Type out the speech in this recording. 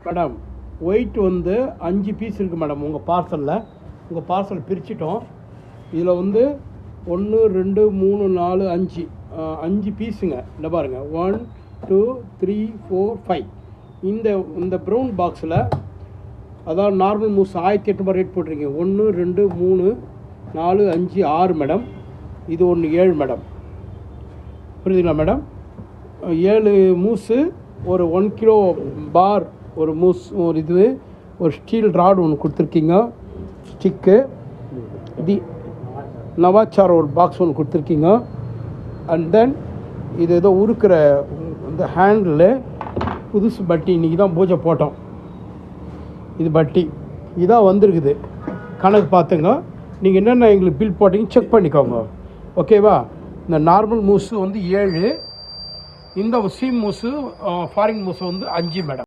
Madam white வந்து 5 piece இருக்குது madam உங்கள் பார்சல் பிரிச்சிட்டோம். இதில் வந்து 1 2 3 4 5 பீஸுங்க. இல்லை பாருங்கள் 1 2 3 4 5. இந்த ப்ரௌன் பாக்ஸில் அதாவது நார்மல் மூஸ் 1800 ரேட் போட்டிருக்கீங்க. 1 2 3 4 5 6 மேடம். இது ஒன்று 7 மேடம். புரியுதுங்களா மேடம்? 7 மூஸு, ஒரு 1 கிலோ பார், ஒரு மூஸ், ஒரு ஒரு ஸ்டீல் ராட் ஒன்று கொடுத்துருக்கீங்க, ஸ்டிக்கு. இது நவாச்சார் ஒரு பாக்ஸ் ஒன்று கொடுத்துருக்கீங்க. அண்ட் தென் இது ஏதோ உருக்கிற இந்த ஹேண்டில் புதுசு பட்டி. இன்றைக்கி தான் பூஜை போட்டோம். இது பட்டி இதான் வந்திருக்குது. கணக்கு பார்த்துங்க. நீங்கள் என்னென்ன எங்களுக்கு பில் போட்டிங்க செக் பண்ணிக்கோங்க. ஓகேவா? இந்த நார்மல் மூஸு வந்து 7, இந்த சீம் மூஸு ஃபாரின் மூஸு வந்து 5 மேடம்.